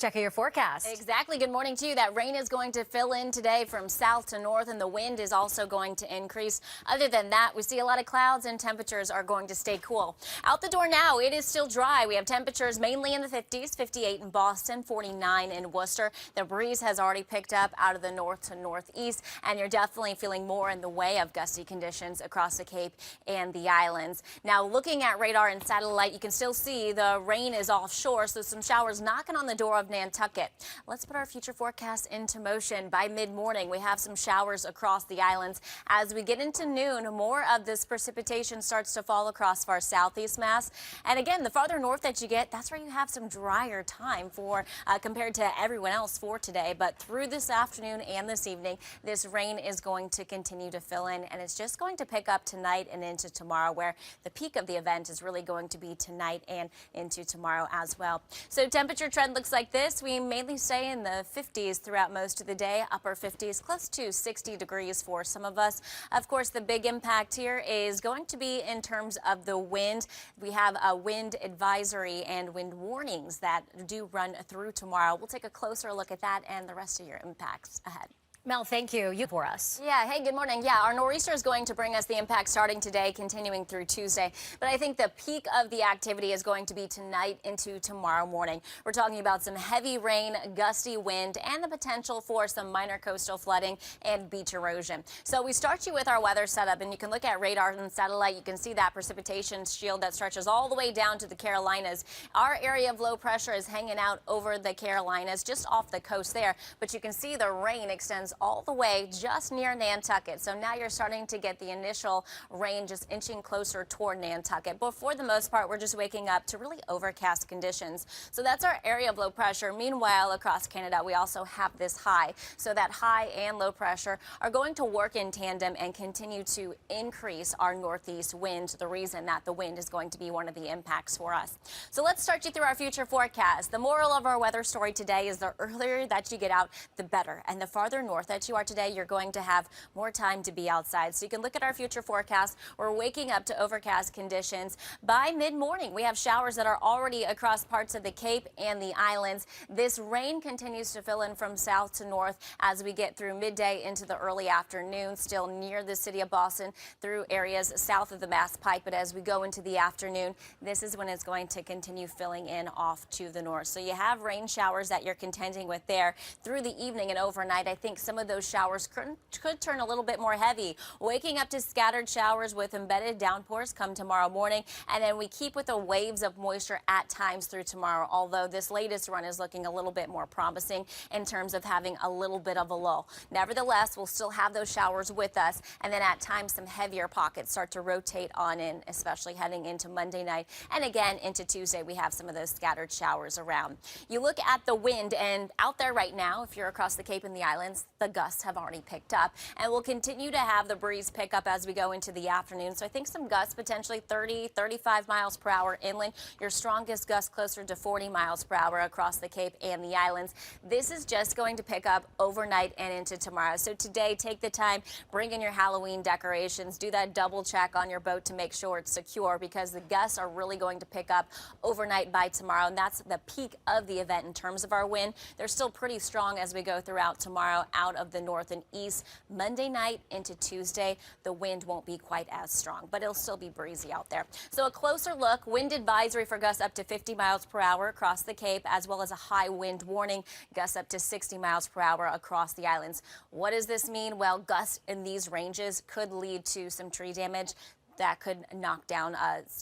check out your forecast. Exactly. Good morning to you. That rain is going to fill in today from south to north, and the wind is also going to increase. Other than that, we see a lot of clouds and temperatures are going to stay cool. Out the door now, it is still dry. We have temperatures mainly in the 50s, 58 in Boston, 49 in Worcester. The breeze has already picked up out of the north to northeast, and you're definitely feeling more in the way of gusty conditions across the Cape and the islands. Now, looking at radar and satellite, you can still see the rain is offshore, so some showers knocking on the door of Nantucket. Let's put our future forecast into motion. By mid-morning, we have some showers across the islands. As we get into noon, more of this precipitation starts to fall across our southeast mass. And again, the farther north that you get, that's where you have some drier time for compared to everyone else for today. But through this afternoon and this evening, this rain is going to continue to fill in, and it's just going to pick up tonight and into tomorrow, where the peak of the event is really going to be tonight and into tomorrow as well. So temperature trend looks like this. We mainly stay in the 50s throughout most of the day, upper 50s, close to 60 degrees for some of us. Of course, the big impact here is going to be in terms of the wind. We have a wind advisory and wind warnings that do run through tomorrow. We'll take a closer look at that and the rest of your impacts ahead. Mel, thank you. You for us. Yeah, hey, good morning. Yeah, our nor'easter is going to bring us the impact starting today, continuing through Tuesday. But I think the peak of the activity is going to be tonight into tomorrow morning. We're talking about some heavy rain, gusty wind, and the potential for some minor coastal flooding and beach erosion. So we start you with our weather setup, and you can look at radar and satellite. You can see that precipitation shield that stretches all the way down to the Carolinas. Our area of low pressure is hanging out over the Carolinas, just off the coast there. But you can see the rain extends all the way just near Nantucket. So now you're starting to get the initial rain just inching closer toward Nantucket. But for the most part, we're just waking up to really overcast conditions. So that's our area of low pressure. Meanwhile, across Canada, we also have this high. So that high and low pressure are going to work in tandem and continue to increase our northeast wind. The reason that the wind is going to be one of the impacts for us. So let's start you through our future forecast. The moral of our weather story today is the earlier that you get out, the better. And the farther north that you are today, you're going to have more time to be outside. So you can look at our future forecast. We're waking up to overcast conditions. By mid-morning, we have showers that are already across parts of the Cape and the islands. This rain continues to fill in from south to north as we get through midday into the early afternoon, still near the city of Boston through areas south of the Mass Pike. But as we go into the afternoon, this is when it's going to continue filling in off to the north. So you have rain showers that you're contending with there through the evening and overnight. I think some of those showers could turn a little bit more heavy, waking up to scattered showers with embedded downpours come tomorrow morning. And then we keep with the waves of moisture at times through tomorrow, although this latest run is looking a little bit more promising in terms of having a little bit of a lull. Nevertheless, we'll still have those showers with us, and then at times some heavier pockets start to rotate on in, especially heading into Monday night. And again, into Tuesday, we have some of those scattered showers around. You look at the wind, and out there right now, if you're across the Cape and the islands, the gusts have already picked up, and we'll continue to have the breeze pick up as we go into the afternoon. So I think some gusts potentially 30, 35 miles per hour inland. Your strongest gust closer to 40 miles per hour across the Cape and the islands. This is just going to pick up overnight and into tomorrow. So today, take the time, bring in your Halloween decorations, do that double check on your boat to make sure it's secure, because the gusts are really going to pick up overnight by tomorrow, and that's the peak of the event in terms of our wind. They're still pretty strong as we go throughout tomorrow out of the north and east. Monday night into Tuesday, the wind won't be quite as strong, but it'll still be breezy out there. So a closer look, wind advisory for gusts up to 50 miles per hour across the Cape, as well as a high wind warning, gusts up to 60 miles per hour across the islands. What does this mean? Well, gusts in these ranges could lead to some tree damage that could knock down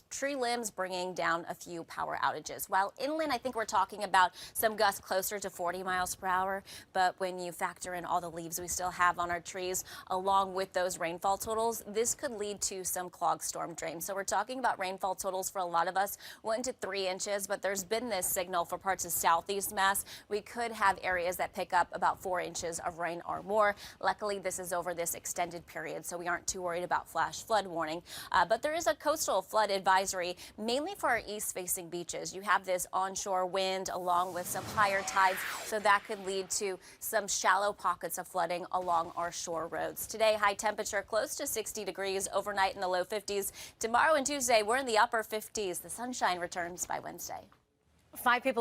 tree limbs, bringing down a few power outages. While inland, I think we're talking about some gusts closer to 40 miles per hour. But when you factor in all the leaves we still have on our trees, along with those rainfall totals, this could lead to some clogged storm drains. So we're talking about rainfall totals for a lot of us, 1 to 3 inches. But there's been this signal for parts of southeast Mass. We could have areas that pick up about 4 inches of rain or more. Luckily, this is over this extended period, so we aren't too worried about flash flood warning. But there is a coastal flood advisory, mainly for our east-facing beaches. You have this onshore wind along with some higher tides, so that could lead to some shallow pockets of flooding along our shore roads. Today, high temperature close to 60 degrees, overnight in the low 50s. Tomorrow and Tuesday, we're in the upper 50s. The sunshine returns by Wednesday. 5 people